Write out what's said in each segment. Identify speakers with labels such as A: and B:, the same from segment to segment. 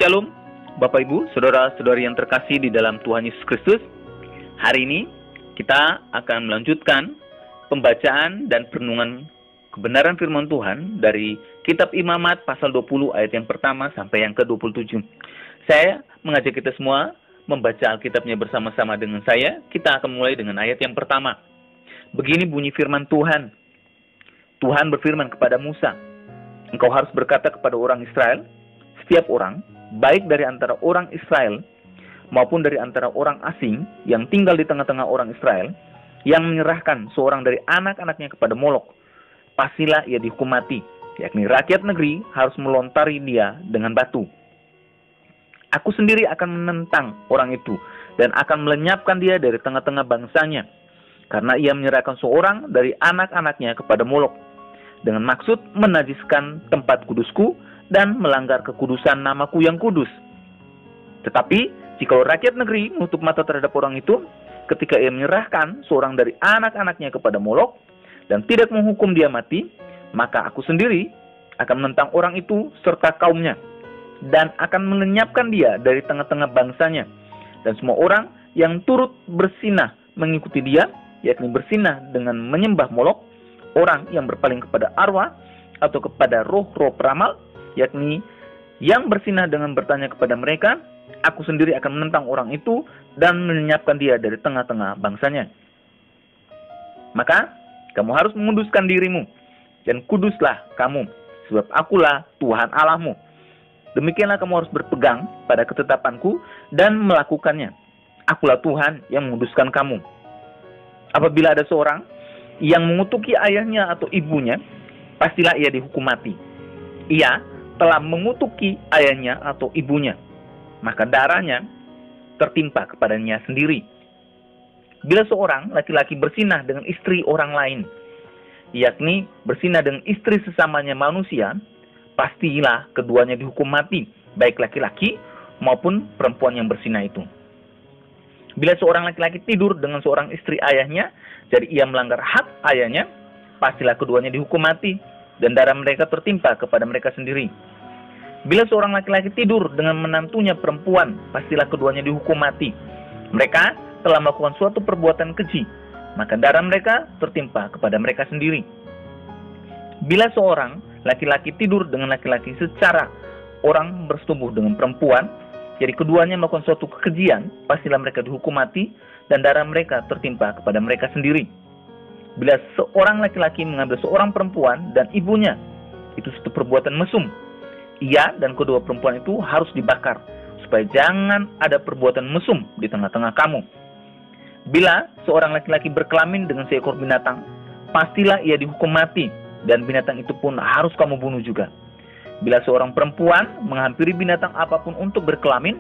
A: Shalom, Bapak Ibu, Saudara-saudari yang terkasih di dalam Tuhan Yesus Kristus. Hari ini kita akan melanjutkan pembacaan dan perenungan kebenaran firman Tuhan dari Kitab Imamat pasal 20 ayat yang pertama sampai yang ke-27. Saya mengajak kita semua membaca Alkitabnya bersama-sama dengan saya. Kita akan mulai dengan ayat yang pertama. Begini bunyi firman Tuhan. Tuhan berfirman kepada Musa, "Engkau harus berkata kepada orang Israel, setiap orang, baik dari antara orang Israel maupun dari antara orang asing yang tinggal di tengah-tengah orang Israel, yang menyerahkan seorang dari anak-anaknya kepada Molok, pastilah ia dihukum mati, yakni rakyat negeri harus melontari dia dengan batu. Aku sendiri akan menentang orang itu dan akan melenyapkan dia dari tengah-tengah bangsanya, karena ia menyerahkan seorang dari anak-anaknya kepada Molok, dengan maksud menajiskan tempat kudusku dan melanggar kekudusan namaku yang kudus. Tetapi, jika rakyat negeri menutup mata terhadap orang itu, ketika ia menyerahkan seorang dari anak-anaknya kepada Molok, dan tidak menghukum dia mati, maka aku sendiri akan menentang orang itu serta kaumnya, dan akan melenyapkan dia dari tengah-tengah bangsanya, dan semua orang yang turut bersinah mengikuti dia, yakni bersinah dengan menyembah Molok, orang yang berpaling kepada arwah, atau kepada roh-roh peramal, yakni yang bersinah dengan bertanya kepada mereka, aku sendiri akan menentang orang itu dan melenyapkan dia dari tengah-tengah bangsanya. Maka kamu harus menguduskan dirimu, dan kuduslah kamu, sebab akulah Tuhan Allahmu. Demikianlah kamu harus berpegang pada ketetapanku dan melakukannya. Akulah Tuhan yang menguduskan kamu. Apabila ada seorang yang mengutuki ayahnya atau ibunya, pastilah ia dihukum mati. Ia telah mengutuki ayahnya atau ibunya, maka darahnya tertimpa kepadanya sendiri. Bila seorang laki-laki bersinah dengan istri orang lain, yakni bersinah dengan istri sesamanya manusia, pastilah keduanya dihukum mati, baik laki-laki maupun perempuan yang bersinah itu. Bila seorang laki-laki tidur dengan seorang istri ayahnya, jadi ia melanggar hak ayahnya, pastilah keduanya dihukum mati, dan darah mereka tertimpa kepada mereka sendiri. Bila seorang laki-laki tidur dengan menantunya perempuan, pastilah keduanya dihukum mati. Mereka telah melakukan suatu perbuatan keji, maka darah mereka tertimpa kepada mereka sendiri. Bila seorang laki-laki tidur dengan laki-laki secara orang bersetubuh dengan perempuan, jadi keduanya melakukan suatu kekejian, pastilah mereka dihukum mati, dan darah mereka tertimpa kepada mereka sendiri. Bila seorang laki-laki mengambil seorang perempuan dan ibunya, itu suatu perbuatan mesum. Ia dan kedua perempuan itu harus dibakar, supaya jangan ada perbuatan mesum di tengah-tengah kamu. Bila seorang laki-laki berkelamin dengan seekor binatang, pastilah ia dihukum mati, dan binatang itu pun harus kamu bunuh juga. Bila seorang perempuan menghampiri binatang apapun untuk berkelamin,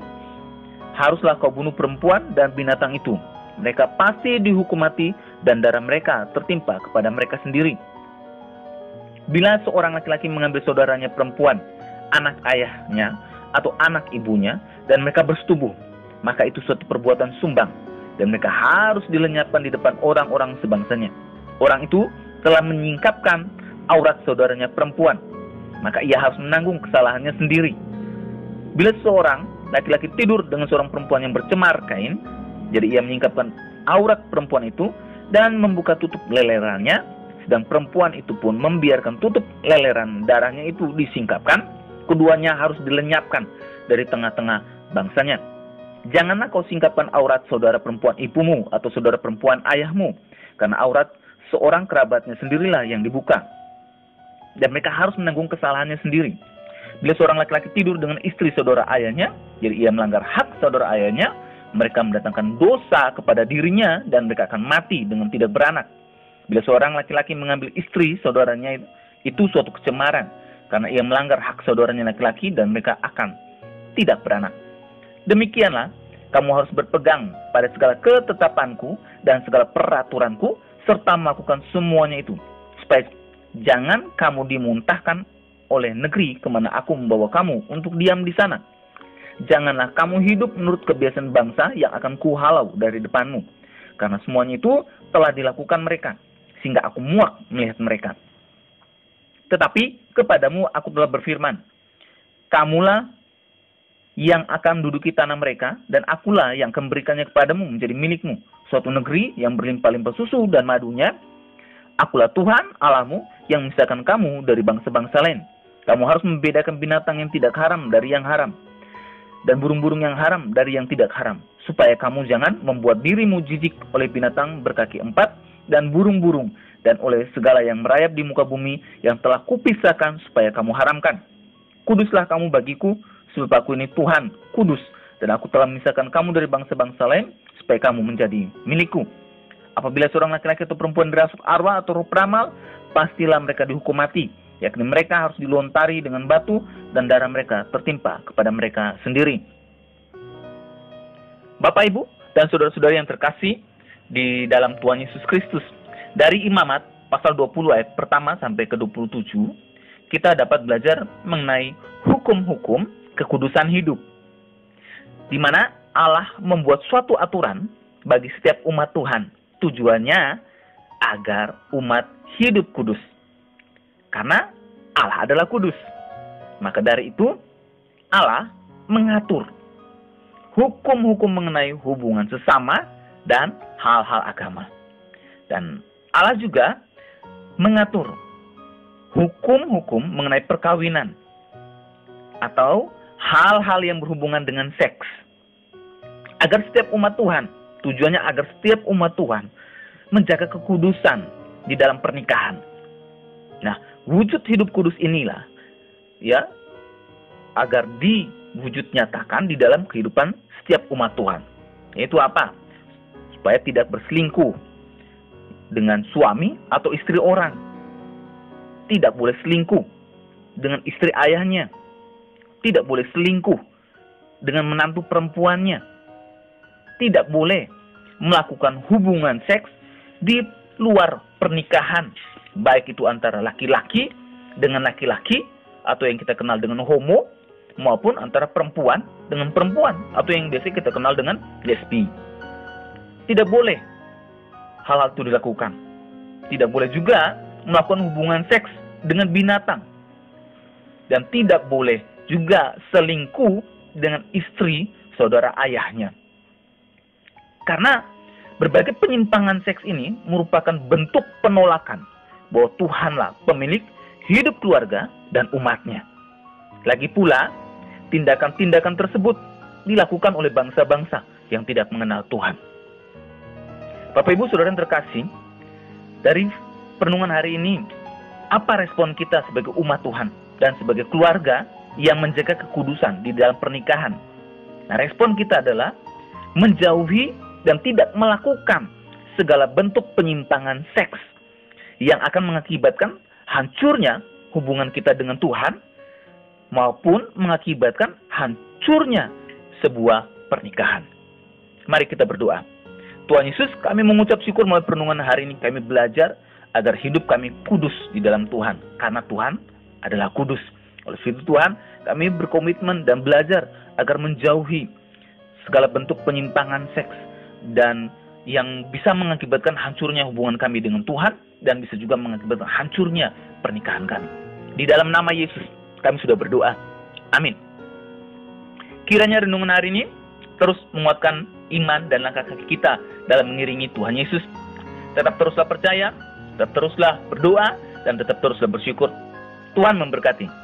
A: haruslah kau bunuh perempuan dan binatang itu. Mereka pasti dihukum mati, dan darah mereka tertimpa kepada mereka sendiri. Bila seorang laki-laki mengambil saudaranya perempuan, anak ayahnya atau anak ibunya, dan mereka bersetubuh, maka itu suatu perbuatan sumbang, dan mereka harus dilenyapkan di depan orang-orang sebangsanya. Orang itu telah menyingkapkan aurat saudaranya perempuan, maka ia harus menanggung kesalahannya sendiri. Bila seorang laki-laki tidur dengan seorang perempuan yang bercemar kain, jadi ia menyingkapkan aurat perempuan itu dan membuka tutup lelerannya, sedang perempuan itu pun membiarkan tutup leleran darahnya itu disingkapkan, keduanya harus dilenyapkan dari tengah-tengah bangsanya. Janganlah kau singkapkan aurat saudara perempuan ibumu atau saudara perempuan ayahmu, karena aurat seorang kerabatnya sendirilah yang dibuka, dan mereka harus menanggung kesalahannya sendiri. Bila seorang laki-laki tidur dengan istri saudara ayahnya, jadi ia melanggar hak saudara ayahnya, mereka mendatangkan dosa kepada dirinya, dan mereka akan mati dengan tidak beranak. Bila seorang laki-laki mengambil istri saudaranya, itu suatu kecemaran, karena ia melanggar hak saudaranya laki-laki, dan mereka akan tidak beranak. Demikianlah, kamu harus berpegang pada segala ketetapanku dan segala peraturanku, serta melakukan semuanya itu, supaya jangan kamu dimuntahkan oleh negeri kemana aku membawa kamu untuk diam di sana. Janganlah kamu hidup menurut kebiasaan bangsa yang akan kuhalau dari depanmu, karena semuanya itu telah dilakukan mereka, sehingga aku muak melihat mereka. Tetapi kepadamu aku telah berfirman, kamulah yang akan menduduki tanah mereka, dan akulah yang akan memberikannya kepadamu menjadi milikmu, suatu negeri yang berlimpah-limpah susu dan madunya. Akulah Tuhan Allahmu yang memisahkan kamu dari bangsa-bangsa lain. Kamu harus membedakan binatang yang tidak haram dari yang haram, dan burung-burung yang haram dari yang tidak haram, supaya kamu jangan membuat dirimu jijik oleh binatang berkaki 4 dan burung-burung, dan oleh segala yang merayap di muka bumi yang telah kupisahkan supaya kamu haramkan. Kuduslah kamu bagiku, sebab aku ini Tuhan, kudus, dan aku telah memisahkan kamu dari bangsa-bangsa lain, supaya kamu menjadi milikku. Apabila seorang laki-laki atau perempuan dirasuk arwah atau roh peramal, pastilah mereka dihukum mati, yakni mereka harus dilontari dengan batu, dan darah mereka tertimpa kepada mereka sendiri. Bapak, Ibu, dan saudara-saudari yang terkasih di dalam Tuhan Yesus Kristus, dari Imamat pasal 20 ayat pertama sampai ke 27, kita dapat belajar mengenai hukum-hukum kekudusan hidup, di mana Allah membuat suatu aturan bagi setiap umat Tuhan. Tujuannya agar umat hidup kudus, karena Allah adalah kudus. Maka dari itu Allah mengatur hukum-hukum mengenai hubungan sesama dan hal-hal agama. Dan Allah juga mengatur hukum-hukum mengenai perkawinan atau hal-hal yang berhubungan dengan seks. Agar setiap umat Tuhan, tujuannya agar setiap umat Tuhan menjaga kekudusan di dalam pernikahan. Nah, wujud hidup kudus inilah ya agar diwujud nyatakan di dalam kehidupan setiap umat Tuhan. Yaitu apa? Supaya tidak berselingkuh dengan suami atau istri orang. Tidak boleh selingkuh dengan istri ayahnya. Tidak boleh selingkuh dengan menantu perempuannya. Tidak boleh melakukan hubungan seks di luar pernikahan, baik itu antara laki-laki dengan laki-laki, atau yang kita kenal dengan homo, maupun antara perempuan dengan perempuan, atau yang biasa kita kenal dengan lesbi. Tidak boleh hal-hal itu dilakukan. Tidak boleh juga melakukan hubungan seks dengan binatang. Dan tidak boleh juga selingkuh dengan istri saudara ayahnya. Karena berbagai penyimpangan seks ini merupakan bentuk penolakan bahwa Tuhanlah pemilik hidup keluarga dan umatnya. Lagi pula, tindakan-tindakan tersebut dilakukan oleh bangsa-bangsa yang tidak mengenal Tuhan. Bapak Ibu Saudara yang terkasih, dari perenungan hari ini, apa respon kita sebagai umat Tuhan dan sebagai keluarga yang menjaga kekudusan di dalam pernikahan? Nah, respon kita adalah menjauhi dan tidak melakukan segala bentuk penyimpangan seks yang akan mengakibatkan hancurnya hubungan kita dengan Tuhan maupun mengakibatkan hancurnya sebuah pernikahan. Mari kita berdoa. Tuhan Yesus, kami mengucap syukur melalui perenungan hari ini. Kami belajar agar hidup kami kudus di dalam Tuhan, karena Tuhan adalah kudus. Oleh firman Tuhan, kami berkomitmen dan belajar agar menjauhi segala bentuk penyimpangan seks dan yang bisa mengakibatkan hancurnya hubungan kami dengan Tuhan, dan bisa juga mengakibatkan hancurnya pernikahan kami. Di dalam nama Yesus kami sudah berdoa. Amin. Kiranya renungan hari ini terus menguatkan iman dan langkah kaki kita dalam mengiringi Tuhan Yesus. Tetap teruslah percaya, tetap teruslah berdoa, dan tetap teruslah bersyukur. Tuhan memberkati.